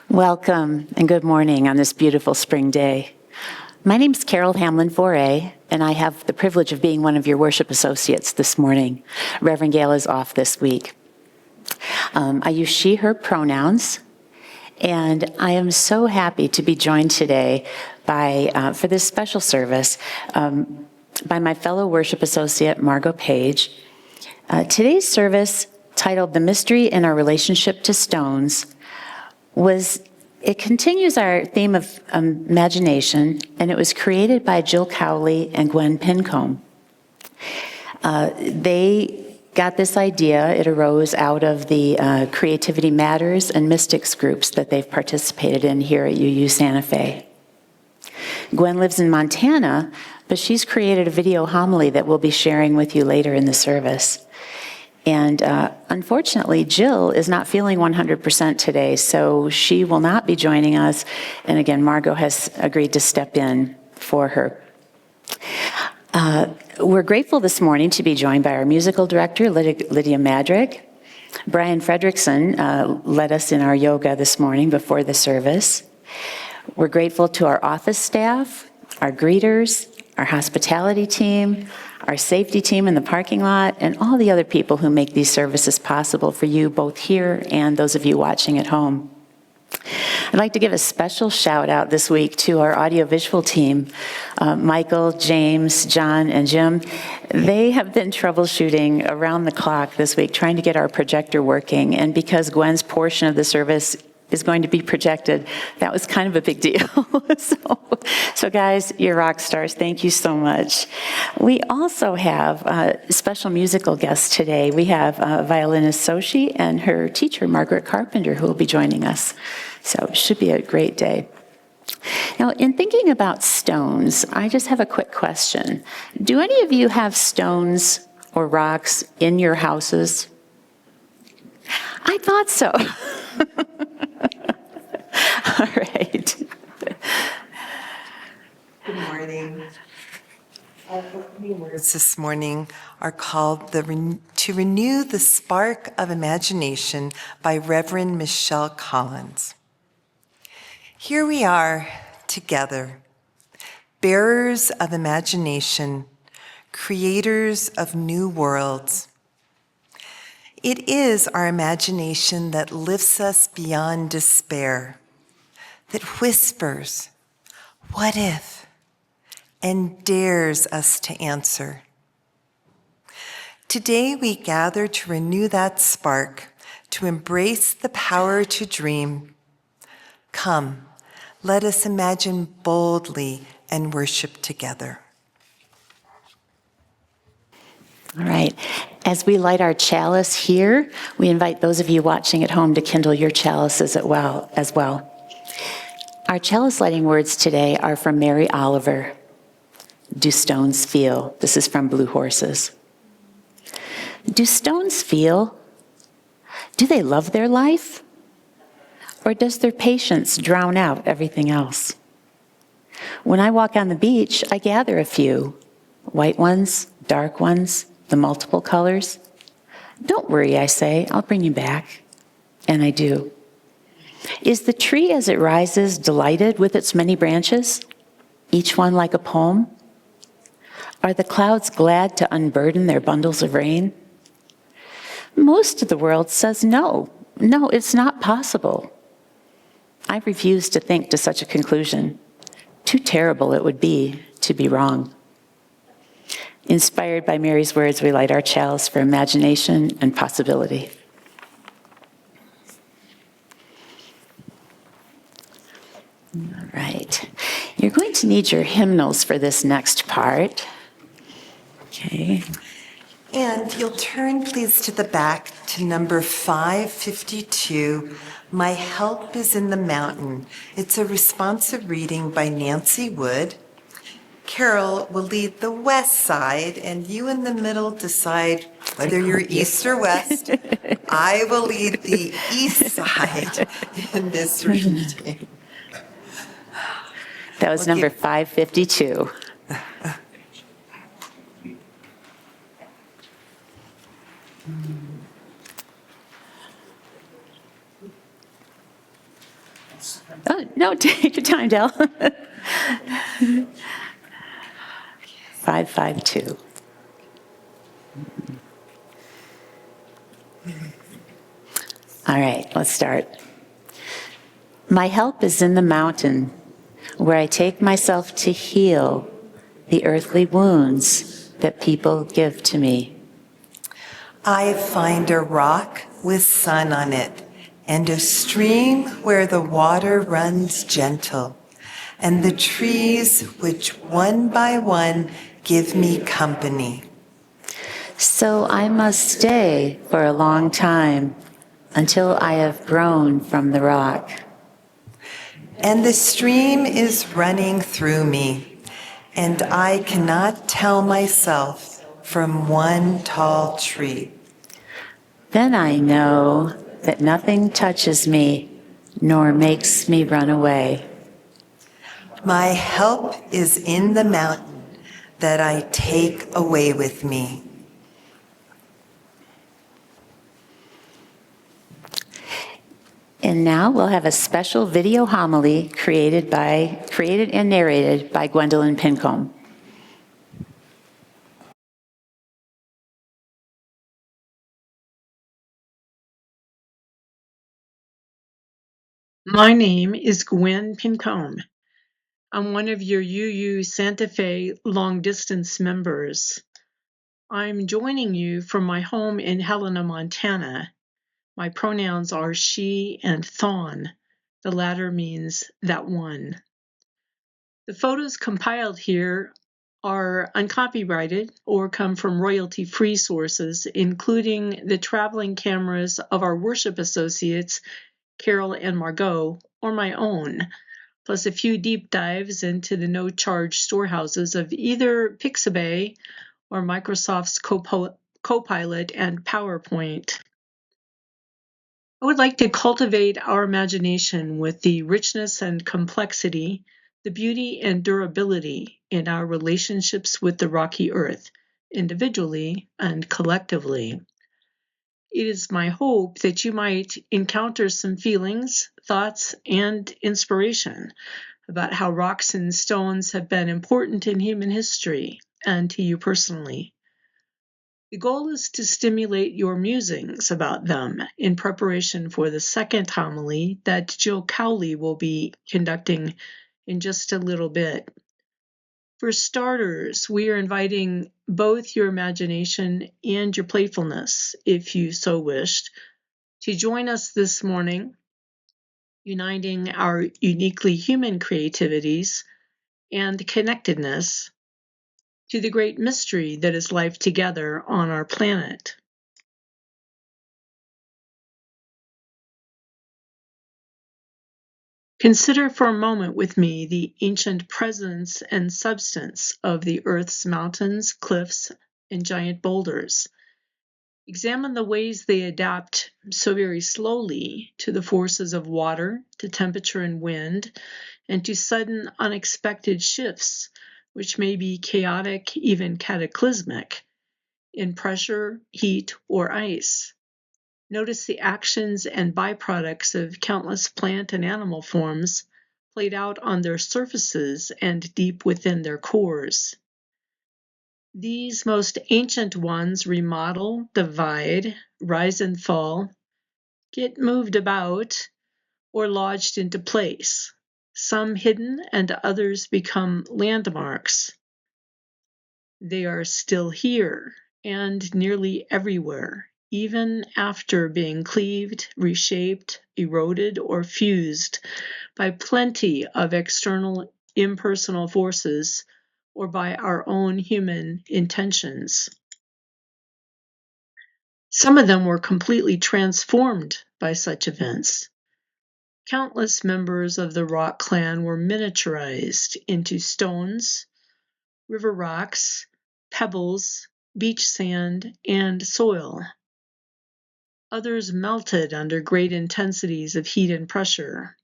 Welcome and good morning on this beautiful spring day. My name is Carol Hamlin-Foray, and I have the privilege of being one of your worship associates this morning. Reverend Gail is off this week. I use she, her pronouns, and I am so happy to be joined today for this special service by my fellow worship associate, Margot Page. Today's service, titled The Mystery in Our Relationship to Stones, it continues our theme of imagination, and it was created by Jill Cowley and Gwen Pincombe. They got this idea, it arose out of the Creativity Matters and Mystics groups that they've participated in here at UU Santa Fe. Gwen lives in Montana, but she's created a video homily that we'll be sharing with you later in the service. And unfortunately, Jill is not feeling 100% today, so she will not be joining us. And again, Margot has agreed to step in for her. We're grateful this morning to be joined by our musical director, Lydia Madrick. Brian Fredrickson led us in our yoga this morning before the service. We're grateful to our office staff, our greeters, our hospitality team, our safety team in the parking lot, and all the other people who make these services possible for you, both here and those of you watching at home. I'd like to give a special shout out this week to our audiovisual team, Michael, James, John, and Jim. They have been troubleshooting around the clock this week, trying to get our projector working, and because Gwen's portion of the service is going to be projected, that was kind of a big deal. So guys, you're rock stars. Thank you so much. We also have special musical guests today. We have violinist Soshi and her teacher, Margaret Carpenter, who will be joining us. So it should be a great day. Now, in thinking about stones, I just have a quick question. Do any of you have stones or rocks in your houses? I thought so. All right. Good morning. Our opening words this morning are called To Renew the Spark of Imagination by Reverend Michelle Collins. Here we are together, bearers of imagination, creators of new worlds. It is our imagination that lifts us beyond despair, that whispers, "What if?" and dares us to answer. Today we gather to renew that spark, to embrace the power to dream. Come, let us imagine boldly and worship together. All right. As we light our chalice here, we invite those of you watching at home to kindle your chalices as well. Our chalice lighting words today are from Mary Oliver. Do stones feel? This is from Blue Horses. Do stones feel? Do they love their life? Or does their patience drown out everything else? When I walk on the beach, I gather a few, white ones, dark ones, the multiple colors. Don't worry, I say, I'll bring you back. And I do. Is the tree as it rises delighted with its many branches, each one like a poem? Are the clouds glad to unburden their bundles of rain? Most of the world says no, it's not possible. I refuse to think to such a conclusion. Too terrible it would be to be wrong. Inspired by Mary's words, we light our chalice for imagination and possibility. All right. You're going to need your hymnals for this next part. Okay. And you'll turn, please, to the back to number 552, My Help is in the Mountain. It's a responsive reading by Nancy Wood. Carol will lead the west side, and you in the middle decide whether you're east or west. I will lead the east side in this reading. That was number 552. No, take your time, Del. 552. All right, let's start. My help is in the mountain, where I take myself to heal the earthly wounds that people give to me. I find a rock with sun on it, and a stream where the water runs gentle, and the trees which one by one give me company. So I must stay for a long time until I have grown from the rock. And the stream is running through me, and I cannot tell myself from one tall tree. Then I know that nothing touches me nor makes me run away. My help is in the mountain that I take away with me. And now we'll have a special video homily created and narrated by Gwendolyn Pincombe. My name is Gwen Pincombe. I'm one of your UU Santa Fe long distance members. I'm joining you from my home in Helena, Montana. My pronouns are she and thon. The latter means that one. The photos compiled here are uncopyrighted or come from royalty-free sources, including the traveling cameras of our worship associates, Carol and Margot, or my own, plus a few deep dives into the no-charge storehouses of either Pixabay or Microsoft's Copilot and PowerPoint. I would like to cultivate our imagination with the richness and complexity, the beauty and durability in our relationships with the rocky earth, individually and collectively. It is my hope that you might encounter some feelings, thoughts, and inspiration about how rocks and stones have been important in human history and to you personally. The goal is to stimulate your musings about them in preparation for the second homily that Jill Cowley will be conducting in just a little bit. For starters, we are inviting both your imagination and your playfulness, if you so wished, to join us this morning, uniting our uniquely human creativities and connectedness to the great mystery that is life together on our planet. Consider for a moment with me the ancient presence and substance of the Earth's mountains, cliffs, and giant boulders. Examine the ways they adapt so very slowly to the forces of water, to temperature and wind, and to sudden unexpected shifts, which may be chaotic, even cataclysmic, in pressure, heat, or ice. Notice the actions and byproducts of countless plant and animal forms played out on their surfaces and deep within their cores. These most ancient ones remodel, divide, rise and fall, get moved about, or lodged into place, some hidden and others become landmarks. They are still here and nearly everywhere, even after being cleaved, reshaped, eroded, or fused by plenty of external impersonal forces or by our own human intentions. Some of them were completely transformed by such events. Countless members of the rock clan were miniaturized into stones, river rocks, pebbles, beach sand, and soil. Others melted under great intensities of heat and pressure.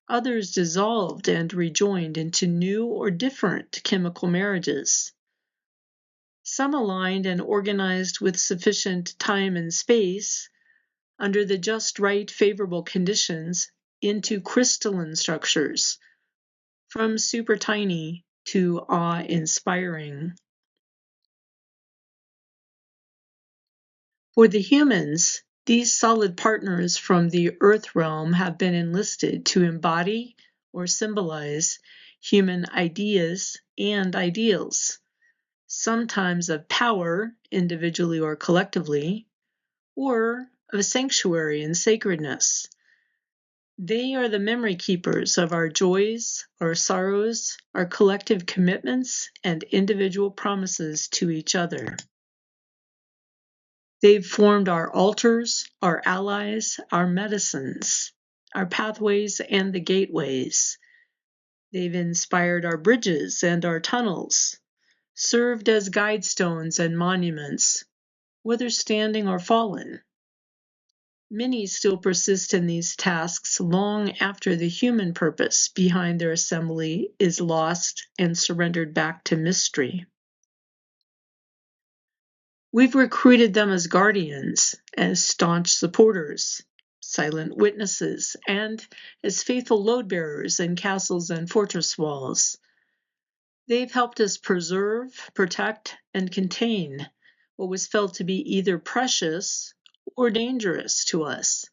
Others dissolved and rejoined into new or different chemical marriages. Some aligned and organized with sufficient time and space under the just right favorable conditions into crystalline structures, from super tiny to awe-inspiring. For the humans, these solid partners from the Earth realm have been enlisted to embody or symbolize human ideas and ideals, sometimes of power, individually or collectively, or of sanctuary and sacredness. They are the memory keepers of our joys, our sorrows, our collective commitments, and individual promises to each other. They've formed our altars, our allies, our medicines, our pathways, and the gateways. They've inspired our bridges and our tunnels, served as guide stones and monuments, whether standing or fallen. Many still persist in these tasks long after the human purpose behind their assembly is lost and surrendered back to mystery. We've recruited them as guardians, as staunch supporters, silent witnesses, and as faithful load bearers in castles and fortress walls. They've helped us preserve, protect, and contain what was felt to be either precious or dangerous to us.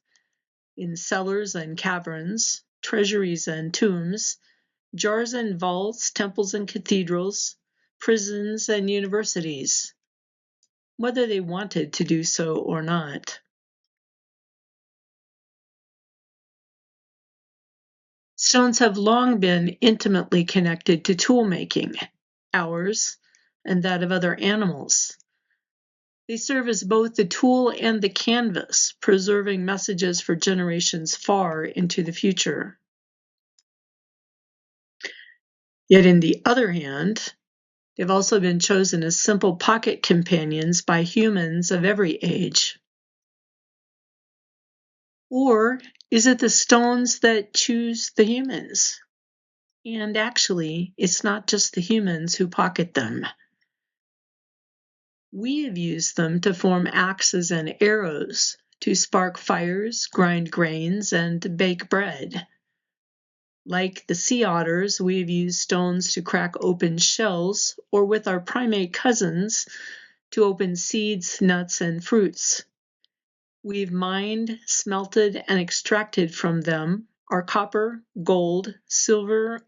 In cellars and caverns, treasuries and tombs, jars and vaults, temples and cathedrals, prisons and universities, whether they wanted to do so or not. Stones have long been intimately connected to tool making, ours and that of other animals. They serve as both the tool and the canvas, preserving messages for generations far into the future. Yet, on the other hand, they've also been chosen as simple pocket companions by humans of every age. Or is it the stones that choose the humans? And actually, it's not just the humans who pocket them. We have used them to form axes and arrows, to spark fires, grind grains, and bake bread. Like the sea otters, we have used stones to crack open shells, or with our primate cousins, to open seeds, nuts, and fruits. We've mined, smelted, and extracted from them our copper, gold, silver,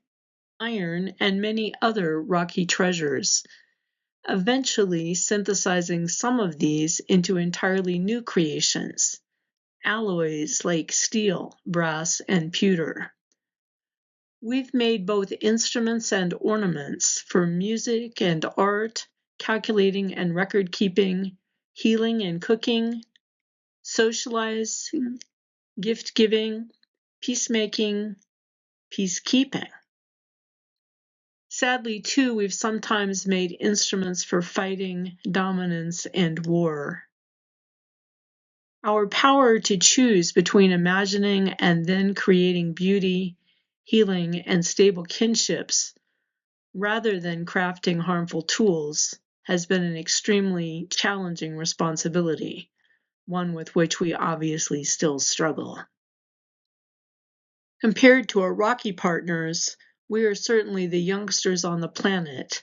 iron, and many other rocky treasures, eventually synthesizing some of these into entirely new creations, alloys like steel, brass, and pewter. We've made both instruments and ornaments for music and art, calculating and record keeping, healing and cooking, socializing, gift giving, peacemaking, peacekeeping. Sadly, too, we've sometimes made instruments for fighting, dominance, and war. Our power to choose between imagining and then creating beauty, healing, and stable kinships, rather than crafting harmful tools, has been an extremely challenging responsibility, one with which we obviously still struggle. Compared to our rocky partners, we are certainly the youngsters on the planet,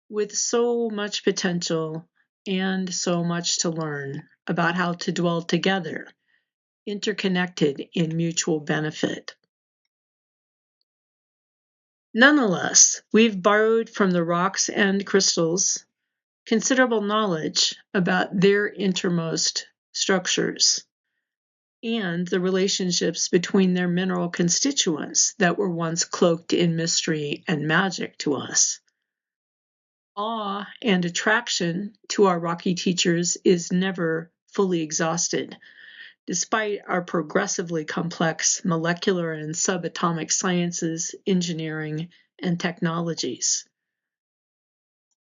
with so much potential and so much to learn about how to dwell together, interconnected in mutual benefit. Nonetheless, we've borrowed from the rocks and crystals considerable knowledge about their innermost structures and the relationships between their mineral constituents that were once cloaked in mystery and magic to us. Awe and attraction to our rocky teachers is never fully exhausted, despite our progressively complex molecular and subatomic sciences, engineering, and technologies.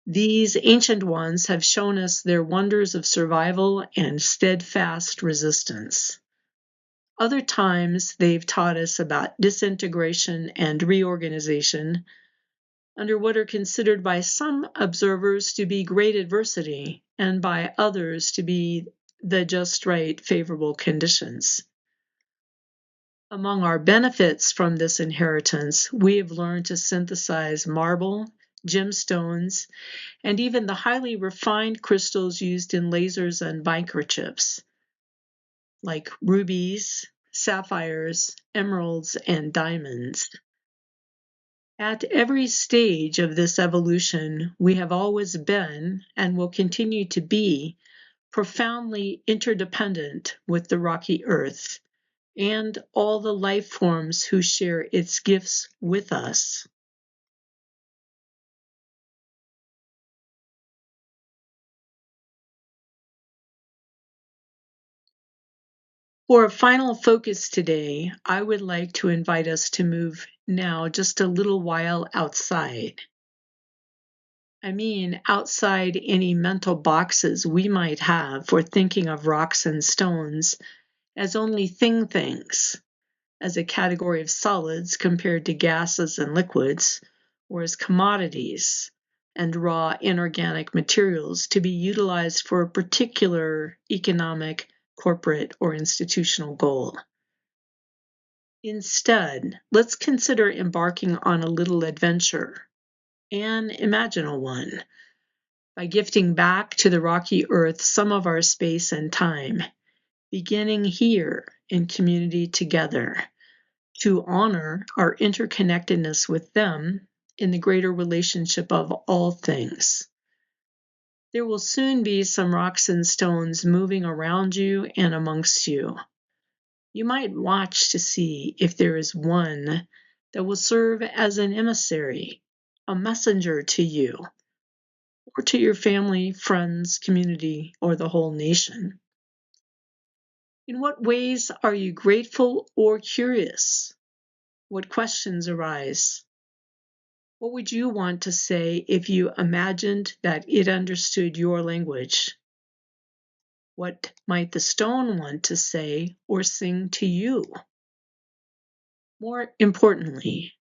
These ancient ones have shown us their wonders of survival and steadfast resistance. Other times, they've taught us about disintegration and reorganization under what are considered by some observers to be great adversity and by others to be the just right favorable conditions. Among our benefits from this inheritance, we have learned to synthesize marble, gemstones, and even the highly refined crystals used in lasers and microchips, like rubies, sapphires, emeralds, and diamonds. At every stage of this evolution, we have always been, and will continue to be, profoundly interdependent with the rocky earth and all the life forms who share its gifts with us. For a final focus today, I would like to invite us to move now just a little while outside. I mean, outside any mental boxes we might have for thinking of rocks and stones as only things, as a category of solids compared to gases and liquids, or as commodities and raw inorganic materials to be utilized for a particular economic, corporate, or institutional goal. Instead, let's consider embarking on a little adventure, an imaginal one, by gifting back to the rocky earth some of our space and time, beginning here in community together, to honor our interconnectedness with them in the greater relationship of all things. There will soon be some rocks and stones moving around you and amongst you. You might watch to see if there is one that will serve as an emissary, a messenger to you, or to your family, friends, community, or the whole nation. In what ways are you grateful or curious? What questions arise? What would you want to say if you imagined that it understood your language? What might the stone want to say or sing to you? More importantly,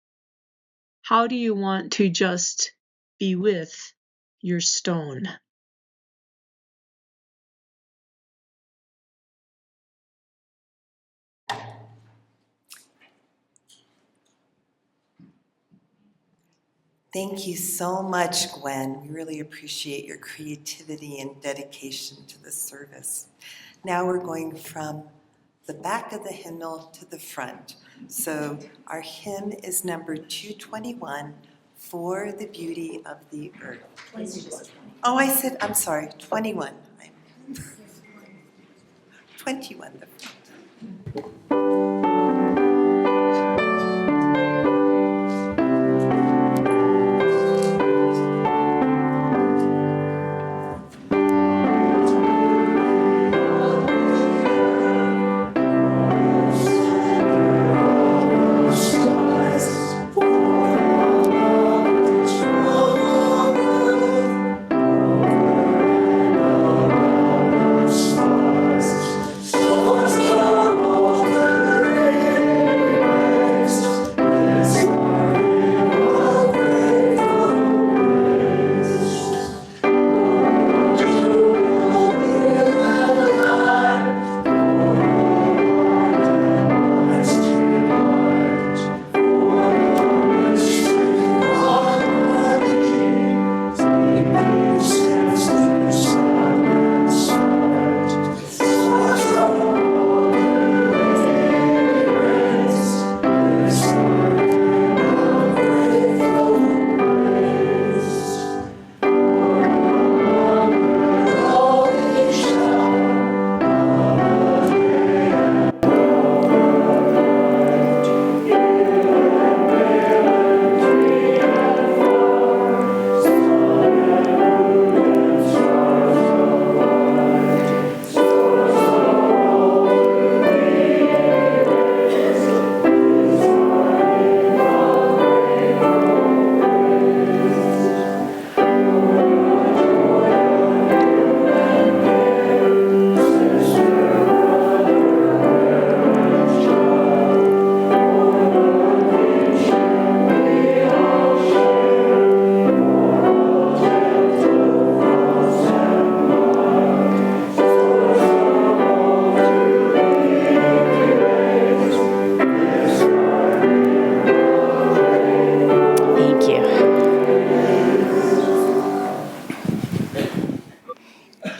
how do you want to just be with your stone? Thank you so much, Gwen. We really appreciate your creativity and dedication to the service. Now we're going from the back of the hymnal to the front. So our hymn is number 221, For the Beauty of the Earth. Oh, I'm sorry, 21. 21.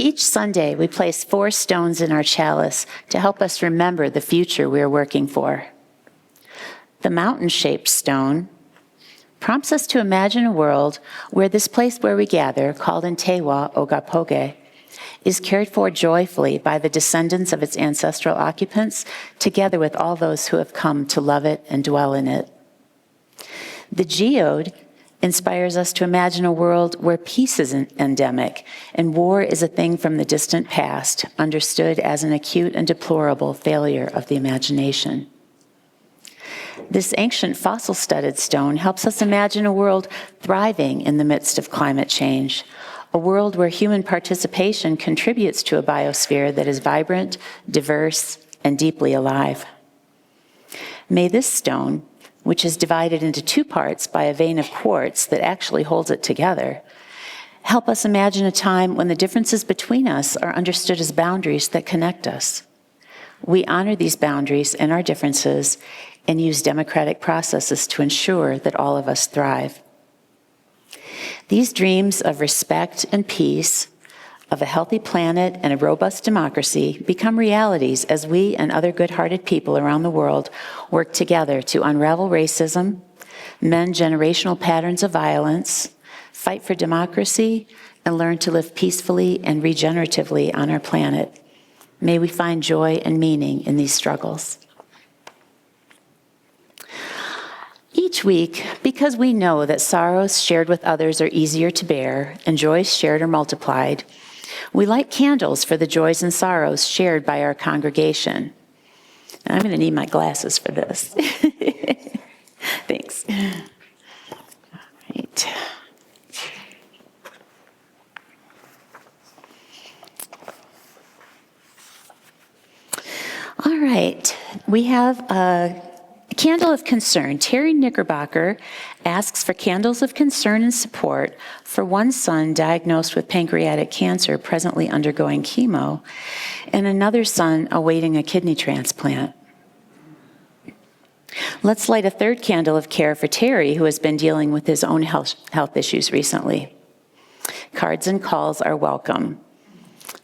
Each Sunday, we place 4 stones in our chalice to help us remember the future we are working for. The mountain-shaped stone prompts us to imagine a world where this place where we gather, called in Tewa Ogapoge, is cared for joyfully by the descendants of its ancestral occupants, together with all those who have come to love it and dwell in it. The geode inspires us to imagine a world where peace is endemic and war is a thing from the distant past, understood as an acute and deplorable failure of the imagination. This ancient fossil-studded stone helps us imagine a world thriving in the midst of climate change, a world where human participation contributes to a biosphere that is vibrant, diverse, and deeply alive. May this stone, which is divided into 2 parts by a vein of quartz that actually holds it together, help us imagine a time when the differences between us are understood as boundaries that connect us. We honor these boundaries and our differences and use democratic processes to ensure that all of us thrive. These dreams of respect and peace, of a healthy planet and a robust democracy become realities as we and other good-hearted people around the world work together to unravel racism, mend generational patterns of violence, fight for democracy, and learn to live peacefully and regeneratively on our planet. May we find joy and meaning in these struggles. Each week, because we know that sorrows shared with others are easier to bear and joys shared are multiplied, we light candles for the joys and sorrows shared by our congregation. And I'm going to need my glasses for this. Thanks. All right. All right, we have a candle of concern. Terry Knickerbocker asks for candles of concern and support for one son diagnosed with pancreatic cancer, presently undergoing chemo, and another son awaiting a kidney transplant. Let's light a 3rd candle of care for Terry, who has been dealing with his own health issues recently. Cards and calls are welcome.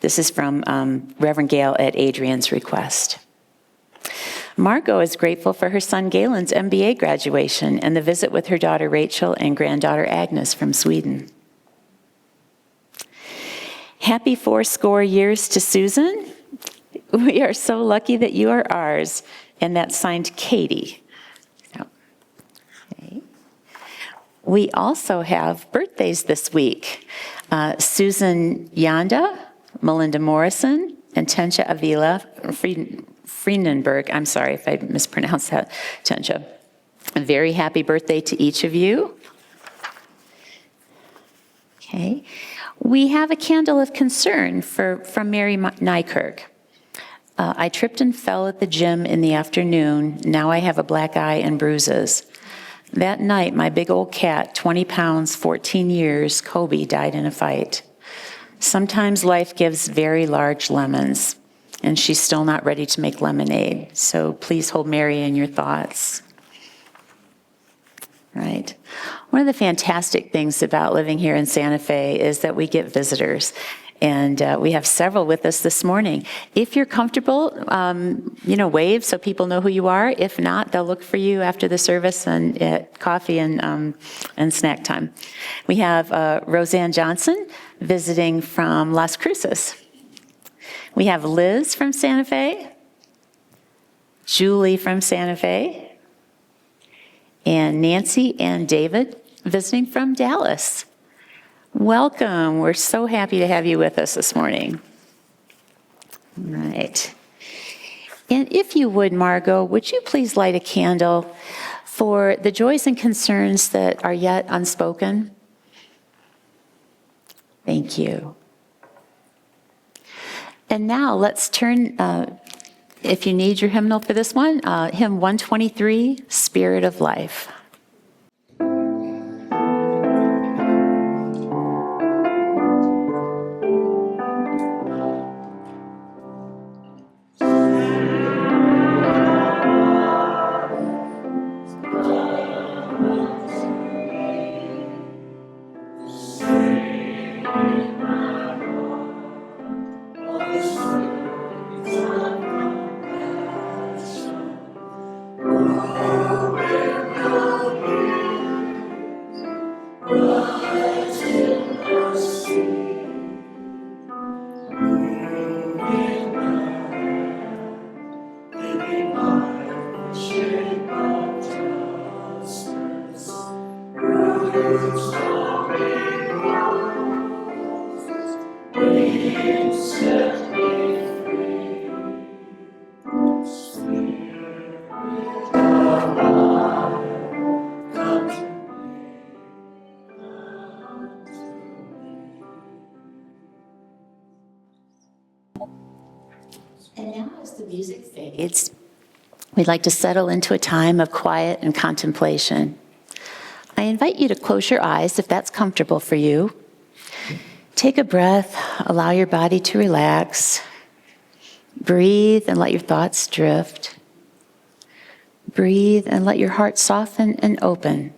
This is from Reverend Gail at Adrian's request. Margot is grateful for her son Galen's MBA graduation and the visit with her daughter Rachel and granddaughter Agnes from Sweden. Happy 80 years to Susan. We are so lucky that you are ours. And that's signed Katie. Okay. We also have birthdays this week. Susan Yanda, Melinda Morrison, and Tensha Avila Friedenberg. I'm sorry if I mispronounced that, Tensha. A very happy birthday to each of you. Okay. We have a candle of concern from Mary Nykirk. I tripped and fell at the gym in the afternoon. Now I have a black eye and bruises. That night, my big old cat, 20 pounds, 14 years, Kobe, died in a fight. Sometimes life gives very large lemons, and she's still not ready to make lemonade. So please hold Mary in your thoughts. Right. One of the fantastic things about living here in Santa Fe is that we get visitors. And we have several with us this morning. If you're comfortable, wave so people know who you are. If not, they'll look for you after the service and at coffee and snack time. We have Roseanne Johnson visiting from Las Cruces. We have Liz from Santa Fe, Julie from Santa Fe, and Nancy and David visiting from Dallas. Welcome. We're so happy to have you with us this morning. All right. And if you would, Margot, would you please light a candle for the joys and concerns that are yet unspoken? Thank you. And now let's turn, if you need your hymnal for this one, hymn 123, Spirit of Life. And now as the music fades, we'd like to settle into a time of quiet and contemplation. I invite you to close your eyes if that's comfortable for you. Take a breath, allow your body to relax. Breathe and let your thoughts drift. Breathe and let your heart soften and open.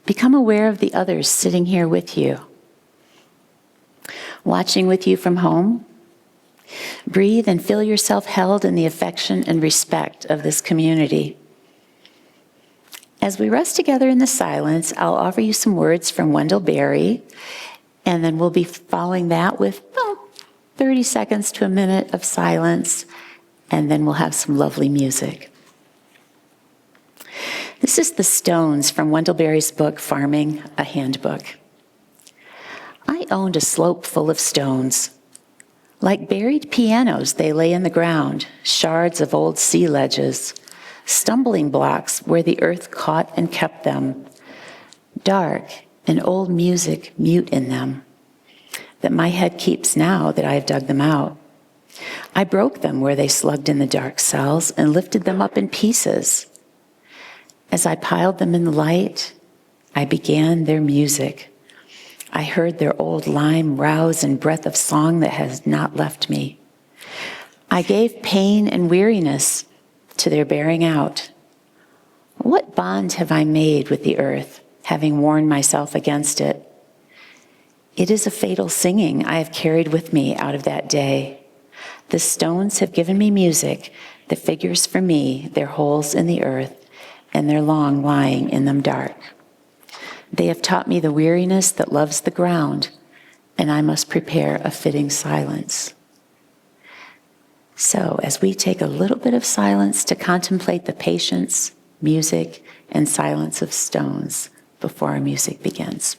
Become aware of the others sitting here with you. Watching with you from home. Breathe and feel yourself held in the affection and respect of this community. As we rest together in the silence, I'll offer you some words from Wendell Berry, and then we'll be following that with 30 seconds to a minute of silence, and then we'll have some lovely music. This is The Stones from Wendell Berry's book, Farming, a Handbook. I owned a slope full of stones. Like buried pianos, they lay in the ground, shards of old sea ledges, stumbling blocks where the earth caught and kept them, dark and old music mute in them, that my head keeps now that I have dug them out. I broke them where they slugged in the dark cells and lifted them up in pieces. As I piled them in the light, I began their music. I heard their old lime rouse and breath of song that has not left me. I gave pain and weariness to their bearing out. What bond have I made with the earth, having warned myself against it? It is a fatal singing I have carried with me out of that day. The stones have given me music that figures for me their holes in the earth and their long lying in them dark. They have taught me the weariness that loves the ground, and I must prepare a fitting silence. So, as we take a little bit of silence to contemplate the patience, music, and silence of stones before our music begins.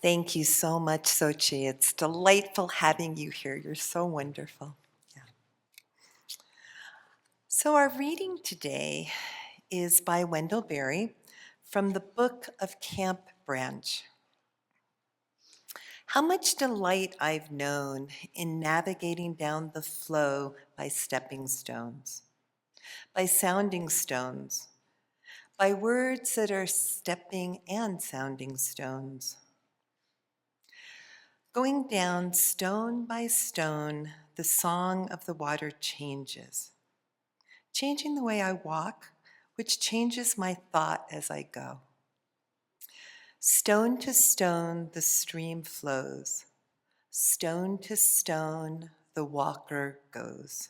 Thank you so much, Sochi. It's delightful having you here. You're so wonderful. Yeah. So our reading today is by Wendell Berry from the Book of Camp Branch. How much delight I've known in navigating down the flow by stepping stones, by sounding stones, by words that are stepping and sounding stones. Going down stone by stone, the song of the water changes, changing the way I walk, which changes my thought as I go. Stone to stone, the stream flows. Stone to stone, the walker goes.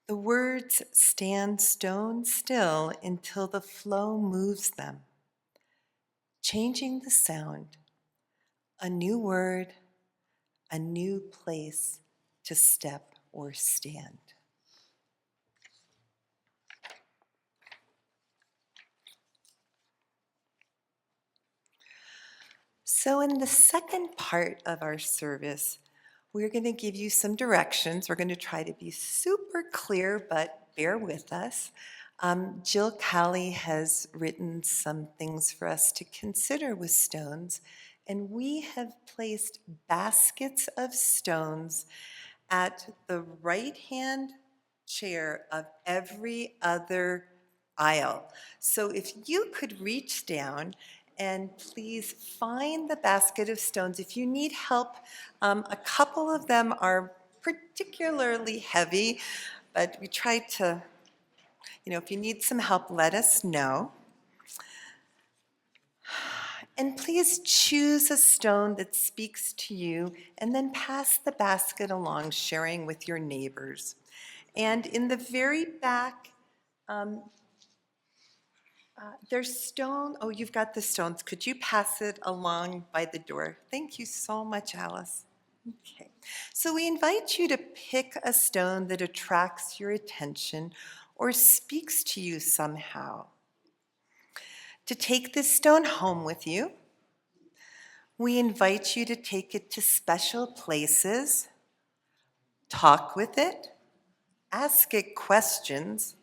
The words stand stone still until the flow moves them, changing the sound. A new word, a new place to step or stand. So in the second part of our service, we're going to give you some directions. We're going to try to be super clear, but bear with us. Jill Callie has written some things for us to consider with stones, and we have placed baskets of stones at the right-hand chair of every other aisle. So if you could reach down and please find the basket of stones. If you need help, a couple of them are particularly heavy, but we try to, if you need some help, let us know. And please choose a stone that speaks to you and then pass the basket along, sharing with your neighbors. And in the very back, there's stone. Oh, you've got the stones. Could you pass it along by the door? Thank you so much, Alice. Okay. So we invite you to pick a stone that attracts your attention or speaks to you somehow. To take this stone home with you, we invite you to take it to special places, talk with it, ask it questions,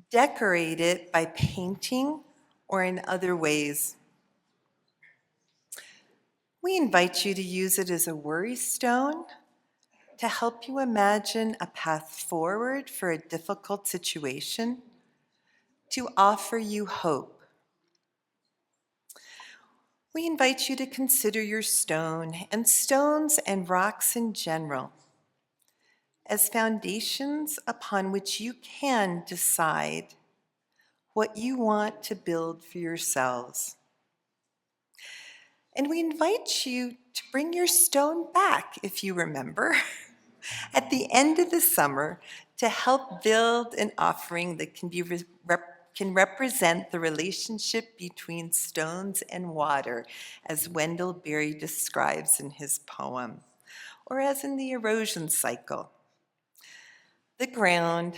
decorate it by painting or in other ways. We invite you to use it as a worry stone to help you imagine a path forward for a difficult situation, to offer you hope. We invite you to consider your stone and stones and rocks in general as foundations upon which you can decide what you want to build for yourselves. And we invite you to bring your stone back, if you remember, at the end of the summer to help build an offering that can represent the relationship between stones and water, as Wendell Berry describes in his poem, or as in the erosion cycle. The ground,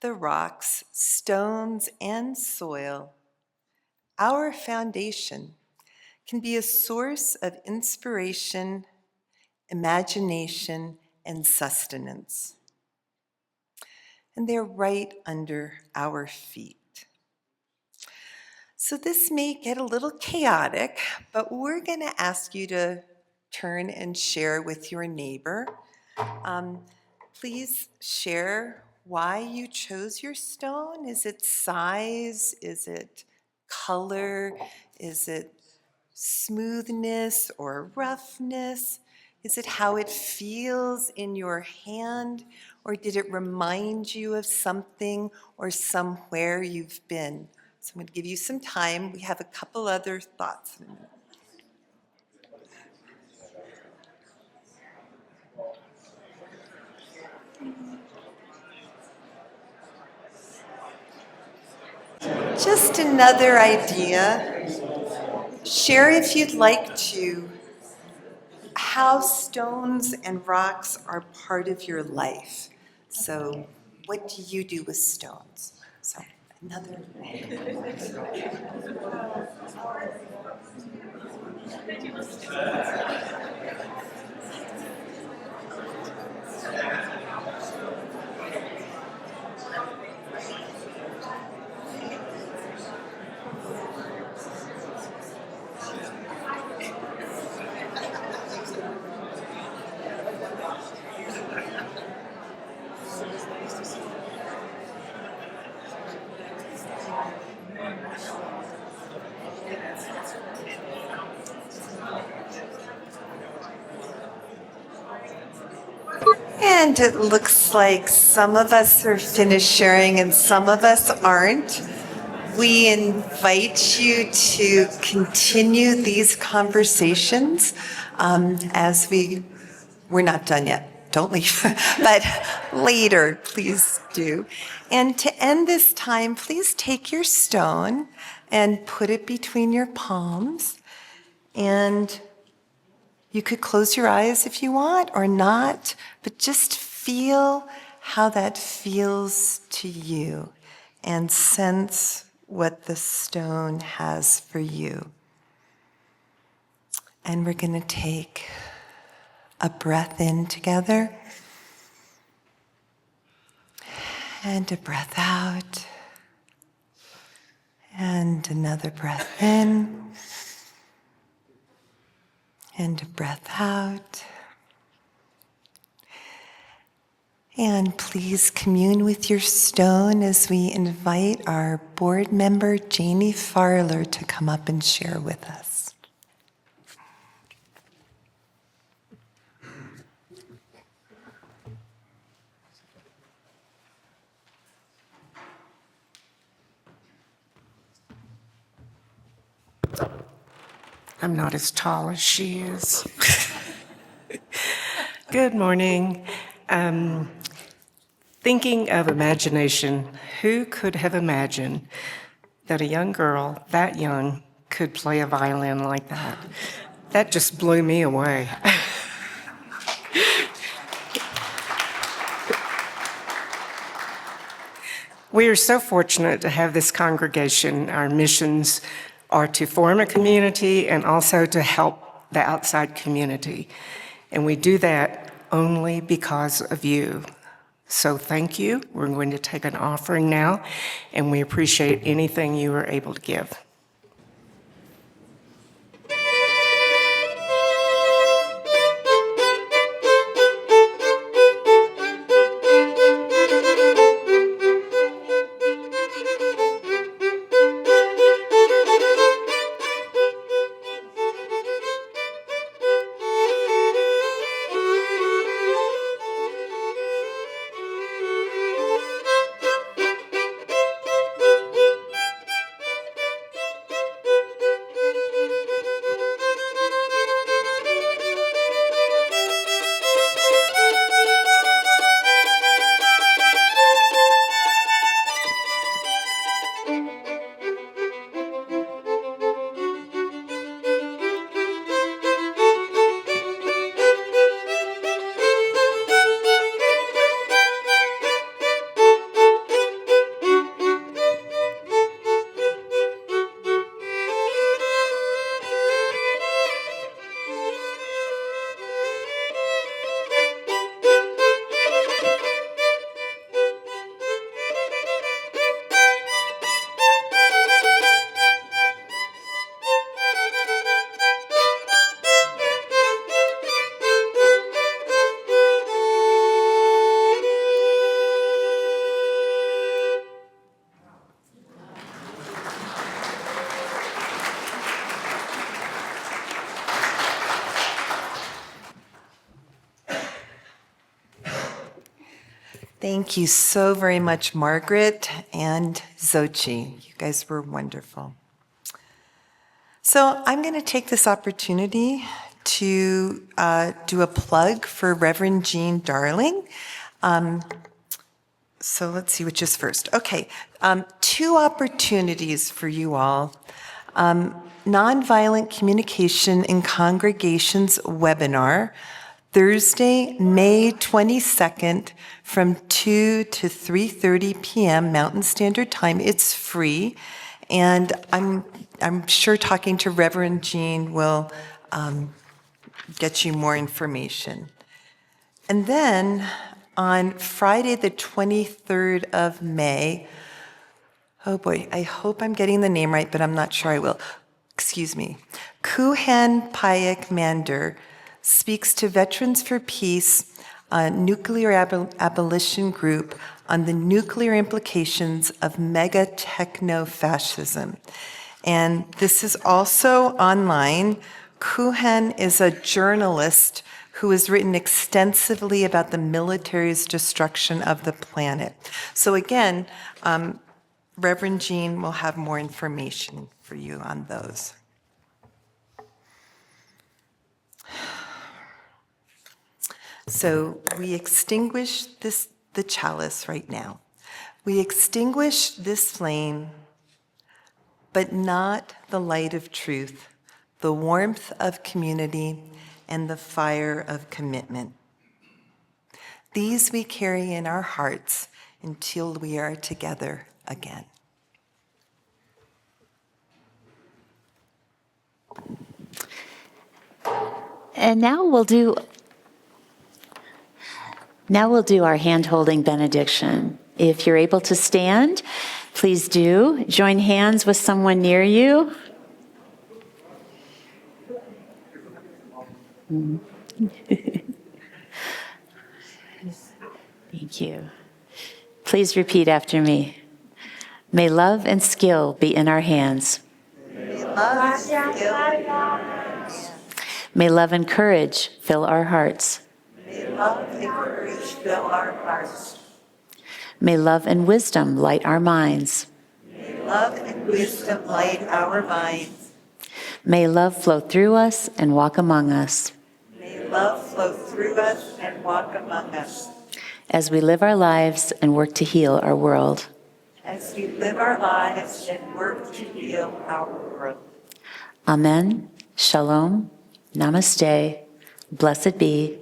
the rocks, stones, and soil, our foundation, can be a source of inspiration, imagination, and sustenance. And they're right under our feet. So this may get a little chaotic, but we're going to ask you to turn and share with your neighbor. Please share why you chose your stone. Is it size? Is it color? Is it smoothness or roughness? Is it how it feels in your hand? Or did it remind you of something or somewhere you've been? So I'm going to give you some time. We have a couple other thoughts. Just another idea. Share if you'd like to how stones and rocks are part of your life. So what do you do with stones? So another. And it looks like some of us are finished sharing and some of us aren't. We invite you to continue these conversations as we're not done yet. Don't leave, but later, please do. And to end this time, please take your stone and put it between your palms. And you could close your eyes if you want or not, but just feel how that feels to you and sense what the stone has for you. And we're going to take a breath in together and a breath out and another breath in and a breath out. And please commune with your stone as we invite our board member, Janie Farler, to come up and share with us. I'm not as tall as she is. Good morning. Thinking of imagination, who could have imagined that a young girl that young could play a violin like that? That just blew me away. We are so fortunate to have this congregation. Our missions are to form a community and also to help the outside community. And we do that only because of you. So thank you. We're going to take an offering now, and we appreciate anything you are able to give. Thank you so very much, Margaret and Xochitl. You guys were wonderful. So I'm going to take this opportunity to do a plug for Reverend Jean Darling. So let's see which is first. Okay, 2 opportunities for you all. Nonviolent Communication in Congregations webinar, Thursday, May 22nd from 2 to 3:30 p.m. Mountain Standard Time. It's free, and I'm sure talking to Reverend Jean will get you more information. And then on Friday, the 23rd of May, oh boy, I hope I'm getting the name right, but I'm not sure I will. Excuse me. Kuhan Payak Mander speaks to Veterans for Peace, a nuclear abolition group, on the nuclear implications of mega-techno-fascism. And this is also online. Kuhan is a journalist who has written extensively about the military's destruction of the planet. So again, Reverend Jean will have more information for you on those. So we extinguish the chalice right now. We extinguish this flame, but not the light of truth, the warmth of community, and the fire of commitment. These we carry in our hearts until we are together again. And now we'll do our hand-holding benediction. If you're able to stand, please do. Join hands with someone near you. Thank you. Please repeat after me. May love and skill be in our hands. May love and courage fill our hearts. May love and courage fill our hearts. May love and wisdom light our minds. May love and wisdom light our minds. May love flow through us and walk among us. May love flow through us and walk among us. As we live our lives and work to heal our world. As we live our lives and work to heal our world. Amen. Shalom. Namaste. Blessed be.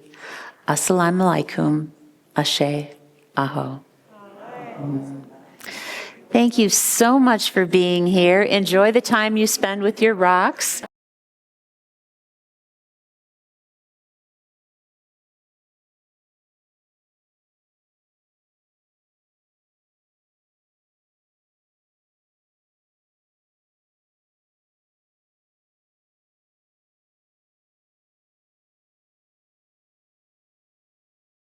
Assalamu alaikum. Ashe. Aho. Thank you so much for being here. Enjoy the time you spend with your rocks.